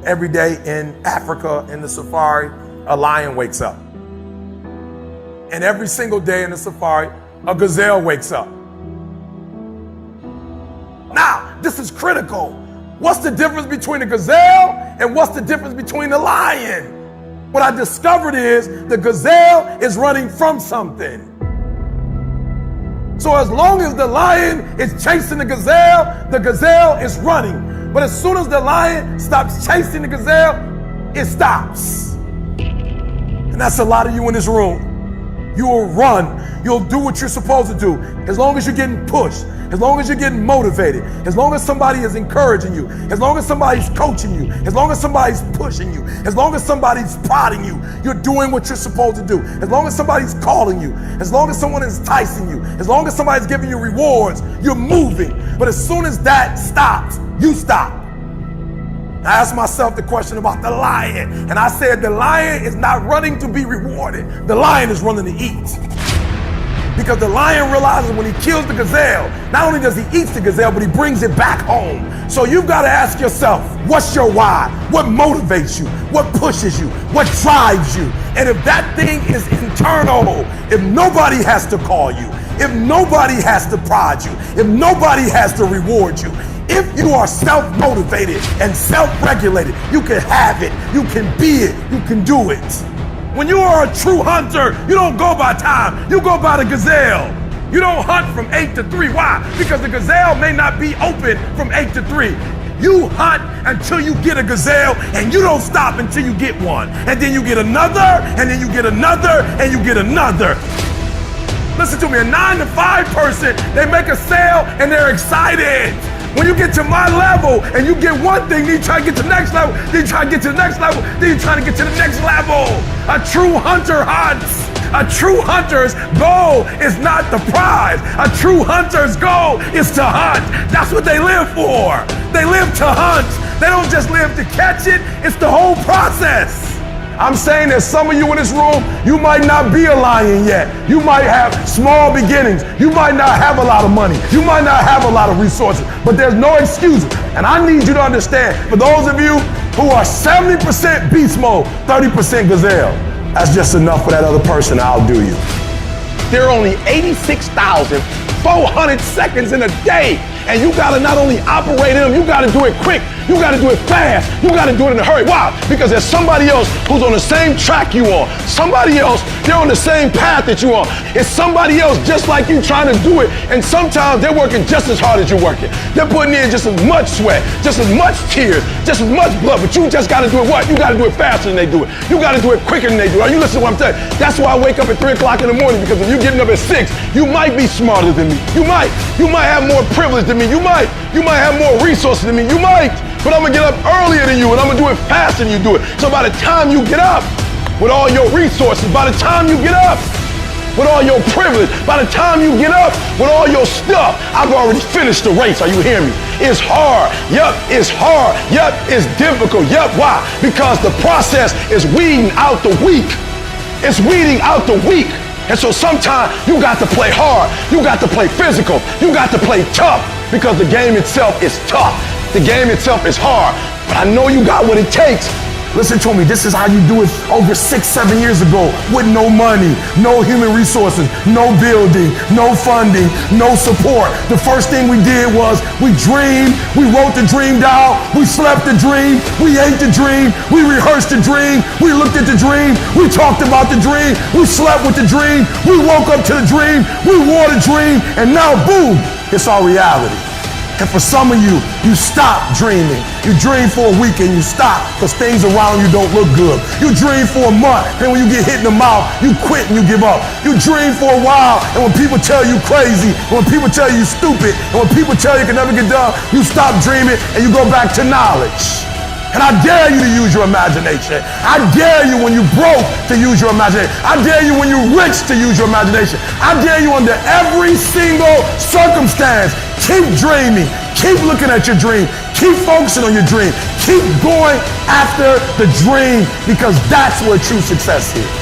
every day in Africa, in the safari, a lion wakes up. And every single day in the safari, a gazelle wakes up. Now, this is critical. What's the difference between a gazelle and what's the difference between the lion? What I discovered is the gazelle is running from something. So as long as the lion is chasing the gazelle is running. But as soon as the lion stops chasing the gazelle, it stops. And that's a lot of you in this room. You will run. You'll do what you're supposed to do. As long as you're getting pushed, as long as you're getting motivated, as long as somebody is encouraging you, as long as somebody's coaching you, as long as somebody's pushing you, as long as somebody's prodding you, you're doing what you're supposed to do. As long as somebody's calling you, as long as someone is enticing you, as long as somebody's giving you rewards, you're moving. But as soon as that stops, you stop. I asked myself the question about the lion, and I said the lion is not running to be rewarded. The lion is running to eat. Because the lion realizes when he kills the gazelle, not only does he eat the gazelle, but he brings it back home. So you've got to ask yourself, what's your why? What motivates you? What pushes you? What drives you? And if that thing is internal, if nobody has to call you, if nobody has to prod you, if nobody has to reward you, if you are self-motivated and self-regulated, you can have it, you can be it, you can do it. When you are a true hunter, you don't go by time, you go by the gazelle. You don't hunt from 8 to 3. Why? Because the gazelle may not be open from 8 to 3. You hunt until you get a gazelle, and you don't stop until you get one. And then you get another, and then you get another, and you get another. Listen to me, a 9 to 5 person, they make a sale and they're excited. When you get to my level and you get one thing, then you try to get to the next level, then you try to get to the next level, then you try to get to the next level. A true hunter hunts. A true hunter's goal is not the prize. A true hunter's goal is to hunt. That's what they live for. They live to hunt. They don't just live to catch it. It's the whole process. I'm saying that some of you in this room, you might not be a lion yet. You might have small beginnings. You might not have a lot of money. You might not have a lot of resources, but there's no excuses. And I need you to understand, for those of you who are 70% beast mode, 30% gazelle, that's just enough for that other person to outdo you. There are only 86,400 seconds in a day. And you gotta not only operate in them, you gotta do it quick. You gotta do it fast. You gotta do it in a hurry. Why? Because there's somebody else who's on the same track you are. Somebody else, they're on the same path that you are. It's somebody else just like you trying to do it. And sometimes they're working just as hard as you're working. They're putting in just as much sweat, just as much tears, just as much blood. But you just gotta do it what? You gotta do it faster than they do it. You gotta do it quicker than they do it. Are you listening to what I'm telling you? That's why I wake up at 3 o'clock in the morning, because if you're getting up at 6, you might be smarter than me. You might have more privilege than me. You might have more resources than me. You might. But I'm gonna get up earlier than you, and I'm gonna do it faster than you do it. So by the time you get up with all your resources, by the time you get up with all your privilege, by the time you get up with all your stuff, I've already finished the race. Are you hearing me? It's hard. Yup, it's hard. Yup, it's difficult. Yup, why? Because the process is weeding out the weak. It's weeding out the weak. And so sometimes you got to play hard. You got to play physical. You got to play tough, because the game itself is tough. The game itself is hard. But I know you got what it takes. Listen to me, this is how you do it over 6-7 years ago, with no money, no human resources, no building, no funding, no support. The first thing we did was we dreamed, we wrote the dream down, we slept the dream, we ate the dream, we rehearsed the dream, we looked at the dream, we talked about the dream, we slept with the dream, we woke up to the dream, we wore the dream, and now boom, it's our reality. And for some of you, you stop dreaming. You dream for a week and you stop because things around you don't look good. You dream for a month, and when you get hit in the mouth, you quit and you give up. You dream for a while, and when people tell you crazy, and when people tell you stupid, and when people tell you can never get done, you stop dreaming and you go back to knowledge. And I dare you to use your imagination. I dare you when you broke to use your imagination. I dare you when you're rich to use your imagination. I dare you under every single circumstance. Keep dreaming. Keep looking at your dream. Keep focusing on your dream. Keep going after the dream, because that's where true success is.